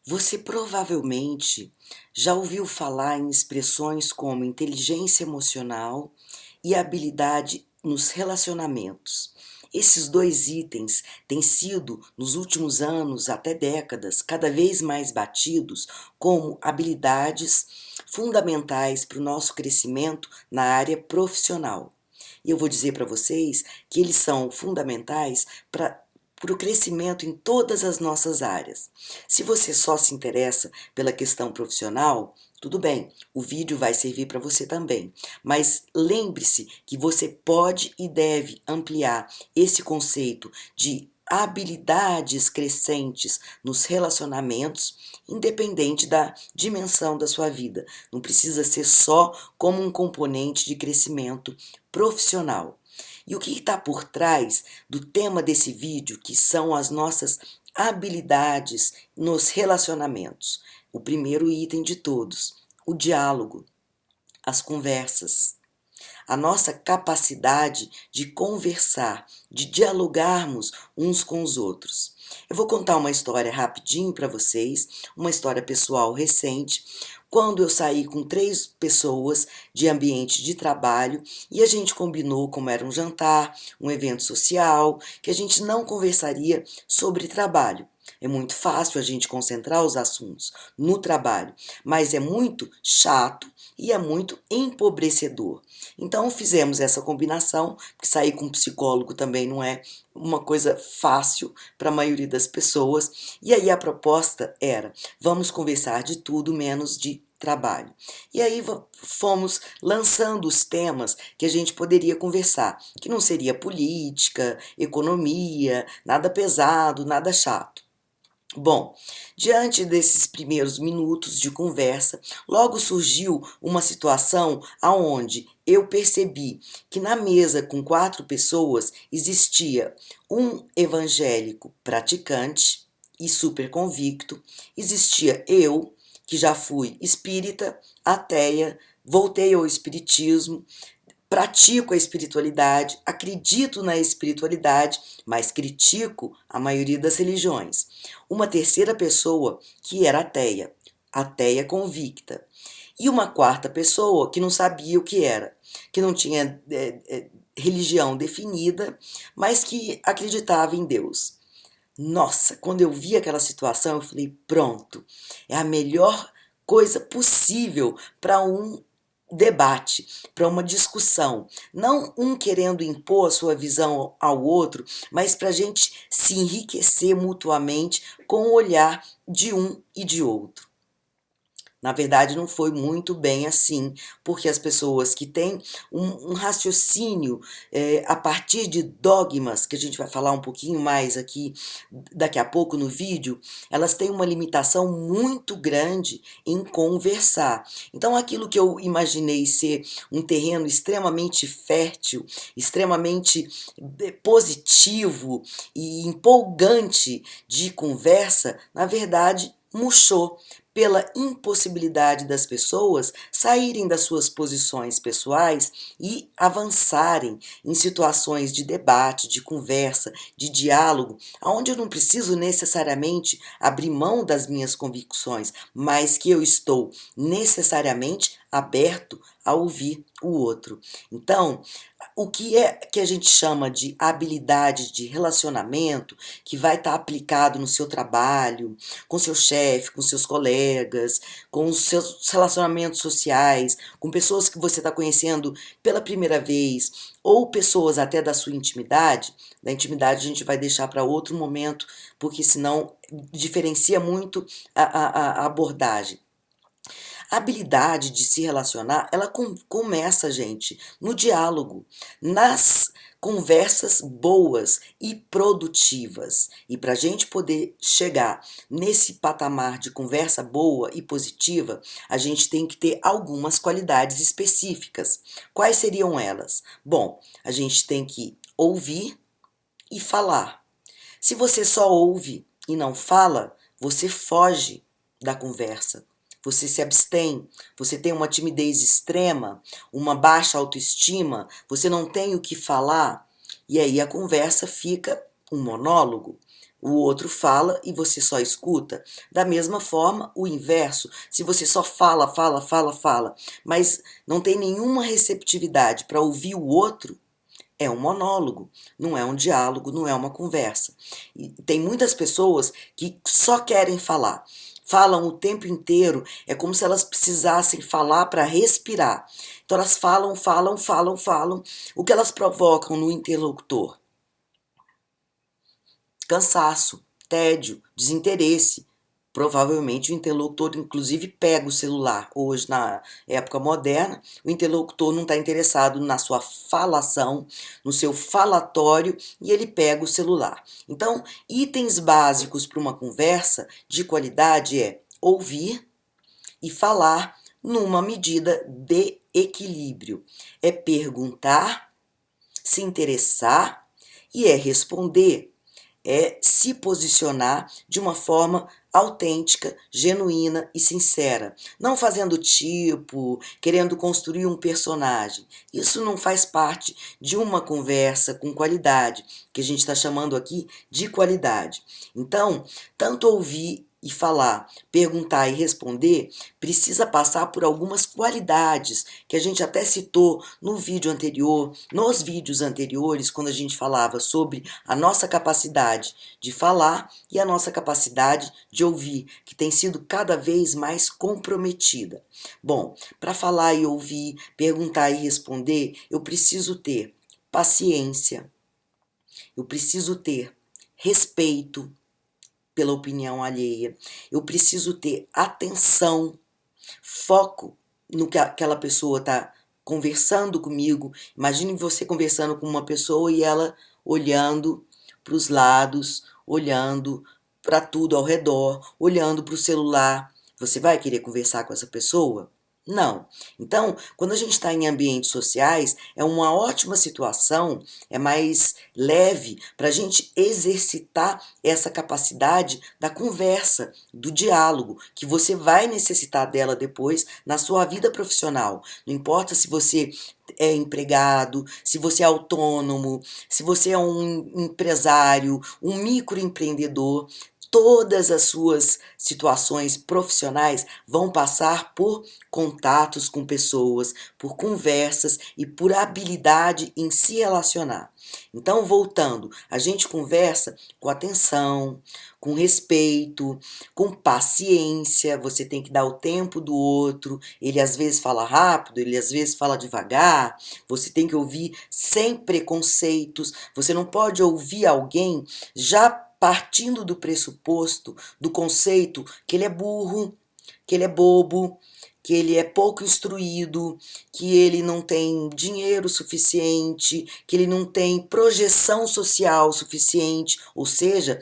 Você provavelmente já ouviu falar em expressões como inteligência emocional e habilidade nos relacionamentos. Esses dois itens têm sido, nos últimos anos, até décadas, cada vez mais batidos como habilidades fundamentais para o nosso crescimento na área profissional. E eu vou dizer para vocês que eles são fundamentais para o crescimento em todas as nossas áreas. Se você só se interessa pela questão profissional, tudo bem, o vídeo vai servir para você também. Mas lembre-se que você pode e deve ampliar esse conceito de habilidades crescentes nos relacionamentos, independente da dimensão da sua vida. Não precisa ser só como um componente de crescimento profissional. E o que está por trás do tema desse vídeo, que são as nossas habilidades nos relacionamentos? O primeiro item de todos, o diálogo, as conversas. A nossa capacidade de conversar, de dialogarmos uns com os outros. Eu vou contar uma história rapidinho para vocês, uma história pessoal recente, quando eu saí com 3 pessoas de ambiente de trabalho e a gente combinou, como era um jantar, um evento social, que a gente não conversaria sobre trabalho. É muito fácil a gente concentrar os assuntos no trabalho, mas é muito chato e é muito empobrecedor. Então fizemos essa combinação, porque sair com um psicólogo também não é uma coisa fácil para a maioria das pessoas. E aí a proposta era: vamos conversar de tudo menos de trabalho. E aí fomos lançando os temas que a gente poderia conversar, que não seria política, economia, nada pesado, nada chato. Bom, diante desses primeiros minutos de conversa, logo surgiu uma situação aonde eu percebi que na mesa com 4 pessoas existia um evangélico praticante e super convicto, existia eu, que já fui espírita, ateia, voltei ao espiritismo, pratico a espiritualidade, acredito na espiritualidade, mas critico a maioria das religiões. Uma terceira pessoa que era ateia convicta. E uma quarta pessoa que não sabia o que era, que não tinha religião definida, mas que acreditava em Deus. Nossa, quando eu vi aquela situação, eu falei: pronto, é a melhor coisa possível para um debate, para uma discussão. Não um querendo impor a sua visão ao outro, mas para a gente se enriquecer mutuamente com o olhar de um e de outro. Na verdade, não foi muito bem assim, porque as pessoas que têm um raciocínio a partir de dogmas, que a gente vai falar um pouquinho mais aqui daqui a pouco no vídeo, elas têm uma limitação muito grande em conversar. Então, aquilo que eu imaginei ser um terreno extremamente fértil, extremamente positivo e empolgante de conversa, na verdade, murchou pela impossibilidade das pessoas saírem das suas posições pessoais e avançarem em situações de debate, de conversa, de diálogo, onde eu não preciso necessariamente abrir mão das minhas convicções, mas que eu estou necessariamente aberto a ouvir o outro. Então, o que é que a gente chama de habilidade de relacionamento, que vai estar aplicado no seu trabalho, com seu chefe, com seus colegas, com os seus relacionamentos sociais, com pessoas que você está conhecendo pela primeira vez, ou pessoas até da sua intimidade. Da intimidade a gente vai deixar para outro momento, porque senão diferencia muito a abordagem. A habilidade de se relacionar, ela começa, gente, no diálogo, nas conversas boas e produtivas. E para a gente poder chegar nesse patamar de conversa boa e positiva, a gente tem que ter algumas qualidades específicas. Quais seriam elas? Bom, a gente tem que ouvir e falar. Se você só ouve e não fala, você foge da conversa. Você se abstém, você tem uma timidez extrema, uma baixa autoestima, você não tem o que falar, e aí a conversa fica um monólogo. O outro fala e você só escuta. Da mesma forma, o inverso, se você só fala, fala, fala, fala, mas não tem nenhuma receptividade para ouvir o outro, é um monólogo, não é um diálogo, não é uma conversa. E tem muitas pessoas que só querem falar. Falam o tempo inteiro, é como se elas precisassem falar para respirar. Então elas falam, falam, falam, falam. O que elas provocam no interlocutor? Cansaço, tédio, desinteresse. Provavelmente o interlocutor, inclusive, pega o celular. Hoje, na época moderna, o interlocutor não está interessado na sua falação, no seu falatório, e ele pega o celular. Então, itens básicos para uma conversa de qualidade é ouvir e falar numa medida de equilíbrio. É perguntar, se interessar e é responder, é se posicionar de uma forma autêntica, genuína e sincera, não fazendo tipo, querendo construir um personagem. Isso não faz parte de uma conversa com qualidade, que a gente está chamando aqui de qualidade. Então, tanto ouvir e falar, perguntar e responder, precisa passar por algumas qualidades que a gente até citou no vídeo anterior, nos vídeos anteriores, quando a gente falava sobre a nossa capacidade de falar e a nossa capacidade de ouvir, que tem sido cada vez mais comprometida. Bom, para falar e ouvir, perguntar e responder, eu preciso ter paciência, eu preciso ter respeito pela opinião alheia, eu preciso ter atenção, foco no que aquela pessoa está conversando comigo. Imagine você conversando com uma pessoa e ela olhando para os lados, olhando para tudo ao redor, olhando para o celular. Você vai querer conversar com essa pessoa? Não. Então, quando a gente está em ambientes sociais, é uma ótima situação, é mais leve para a gente exercitar essa capacidade da conversa, do diálogo, que você vai necessitar dela depois na sua vida profissional. Não importa se você é empregado, se você é autônomo, se você é um empresário, um microempreendedor, todas as suas situações profissionais vão passar por contatos com pessoas, por conversas e por habilidade em se relacionar. Então, voltando, a gente conversa com atenção, com respeito, com paciência, você tem que dar o tempo do outro, ele às vezes fala rápido, ele às vezes fala devagar, você tem que ouvir sem preconceitos, você não pode ouvir alguém já partindo do pressuposto, do conceito que ele é burro, que ele é bobo, que ele é pouco instruído, que ele não tem dinheiro suficiente, que ele não tem projeção social suficiente, ou seja,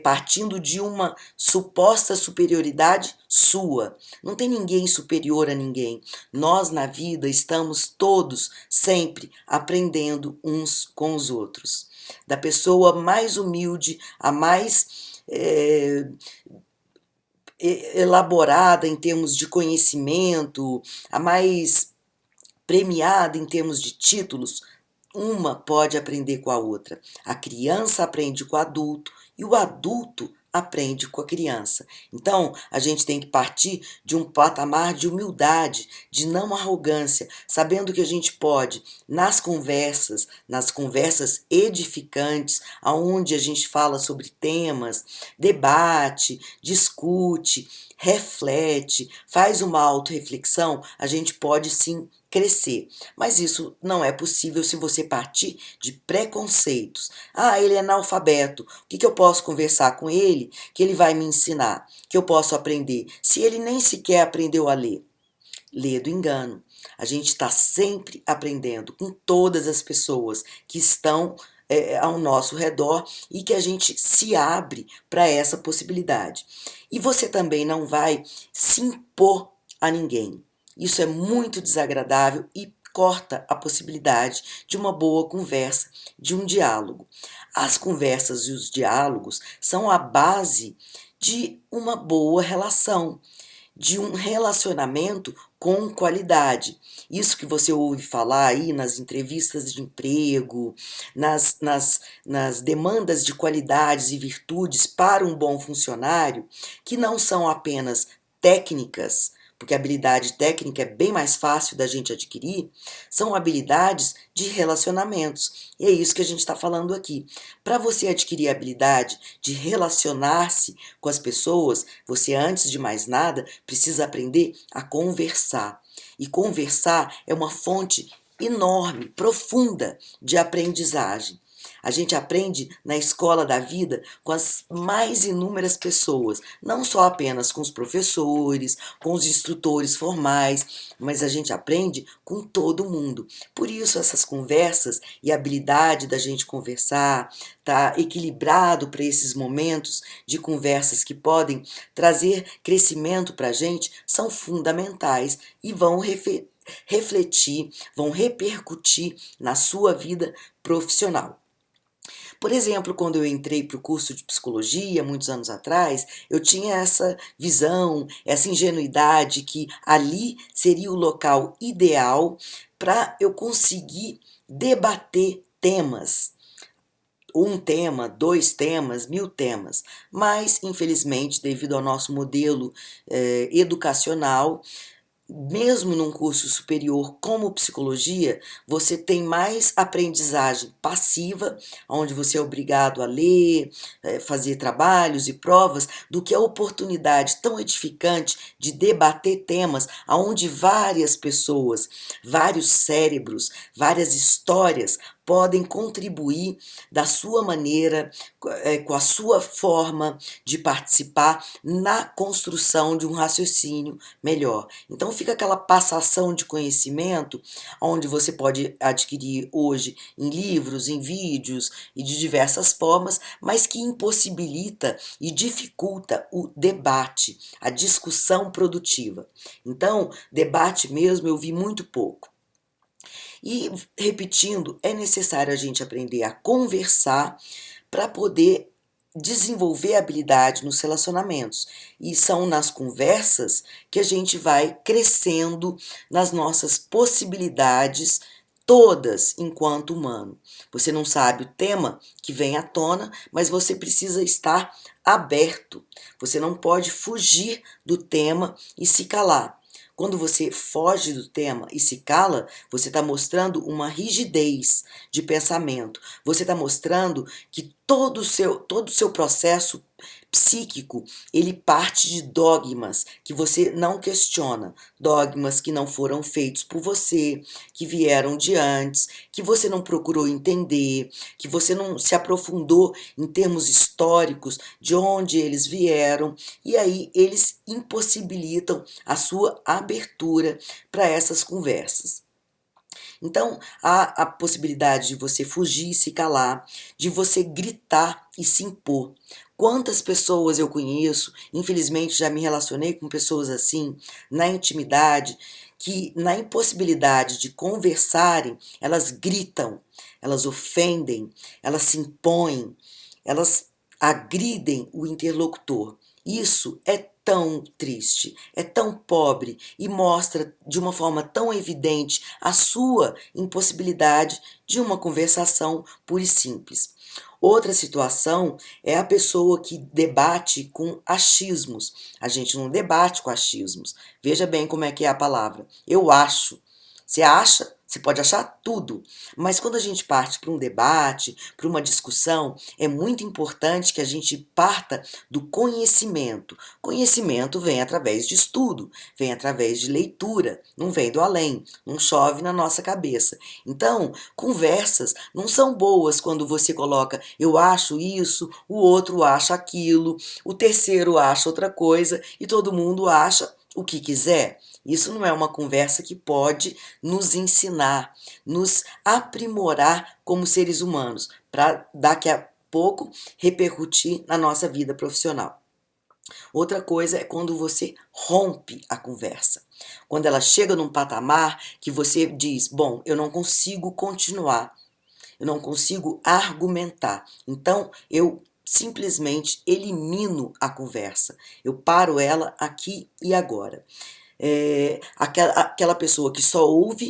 partindo de uma suposta superioridade sua. Não tem ninguém superior a ninguém. Nós na vida estamos todos sempre aprendendo uns com os outros. Da pessoa mais humilde a mais elaborada em termos de conhecimento, a mais premiada em termos de títulos, uma pode aprender com a outra. A criança aprende com o adulto e o adulto aprende com a criança. Então, a gente tem que partir de um patamar de humildade, de não arrogância, sabendo que a gente pode, nas conversas edificantes, aonde a gente fala sobre temas, debate, discute, reflete, faz uma autorreflexão, a gente pode sim crescer. Mas isso não é possível se você partir de preconceitos. Ah, ele é analfabeto. O que eu posso conversar com ele que ele vai me ensinar? Que eu posso aprender? Se ele nem sequer aprendeu a ler. Lê do engano. A gente está sempre aprendendo com todas as pessoas que estão ao nosso redor e que a gente se abre para essa possibilidade. E você também não vai se impor a ninguém. Isso é muito desagradável e corta a possibilidade de uma boa conversa, de um diálogo. As conversas e os diálogos são a base de uma boa relação, de um relacionamento com qualidade. Isso que você ouve falar aí nas entrevistas de emprego, nas demandas de qualidades e virtudes para um bom funcionário, que não são apenas técnicas, porque a habilidade técnica é bem mais fácil da gente adquirir, são habilidades de relacionamentos. E é isso que a gente está falando aqui. Para você adquirir a habilidade de relacionar-se com as pessoas, você, antes de mais nada, precisa aprender a conversar. E conversar é uma fonte enorme, profunda de aprendizagem. A gente aprende na escola da vida com as mais inúmeras pessoas, não só apenas com os professores, com os instrutores formais, mas a gente aprende com todo mundo. Por isso essas conversas e a habilidade da gente conversar, tá equilibrado para esses momentos de conversas que podem trazer crescimento para a gente, são fundamentais e vão refletir, vão repercutir na sua vida profissional. Por exemplo, quando eu entrei para o curso de psicologia, muitos anos atrás, eu tinha essa visão, essa ingenuidade que ali seria o local ideal para eu conseguir debater temas. Um tema, dois temas, 1000 temas. Mas, infelizmente, devido ao nosso modelo educacional, mesmo num curso superior como psicologia, você tem mais aprendizagem passiva, onde você é obrigado a ler, fazer trabalhos e provas, do que a oportunidade tão edificante de debater temas onde várias pessoas, vários cérebros, várias histórias podem contribuir da sua maneira, com a sua forma de participar na construção de um raciocínio melhor. Então fica aquela passação de conhecimento, onde você pode adquirir hoje em livros, em vídeos e de diversas formas, mas que impossibilita e dificulta o debate, a discussão produtiva. Então, debate mesmo eu vi muito pouco. E, repetindo, é necessário a gente aprender a conversar para poder desenvolver habilidade nos relacionamentos. E são nas conversas que a gente vai crescendo nas nossas possibilidades todas enquanto humano. Você não sabe o tema que vem à tona, mas você precisa estar aberto. Você não pode fugir do tema e se calar. Quando você foge do tema e se cala, você está mostrando uma rigidez de pensamento. Você está mostrando que todo o seu processo psíquico, ele parte de dogmas que você não questiona, dogmas que não foram feitos por você, que vieram de antes, que você não procurou entender, que você não se aprofundou em termos históricos de onde eles vieram, e aí eles impossibilitam a sua abertura para essas conversas. Então, há a possibilidade de você fugir e se calar, de você gritar e se impor. Quantas pessoas eu conheço, infelizmente já me relacionei com pessoas assim, na intimidade, que na impossibilidade de conversarem, elas gritam, elas ofendem, elas se impõem, elas agridem o interlocutor. Isso é tão triste, é tão pobre e mostra de uma forma tão evidente a sua impossibilidade de uma conversação pura e simples. Outra situação é a pessoa que debate com achismos. A gente não debate com achismos. Veja bem como é que é a palavra. Eu acho. Você acha? Você pode achar tudo, mas quando a gente parte para um debate, para uma discussão, é muito importante que a gente parta do conhecimento. Conhecimento vem através de estudo, vem através de leitura, não vem do além, não chove na nossa cabeça. Então, conversas não são boas quando você coloca eu acho isso, o outro acha aquilo, o terceiro acha outra coisa e todo mundo acha o que quiser. Isso não é uma conversa que pode nos ensinar, nos aprimorar como seres humanos, para daqui a pouco repercutir na nossa vida profissional. Outra coisa é quando você rompe a conversa. Quando ela chega num patamar que você diz, bom, eu não consigo continuar, eu não consigo argumentar, então eu simplesmente elimino a conversa. Eu paro ela aqui e agora. Aquela pessoa que só ouve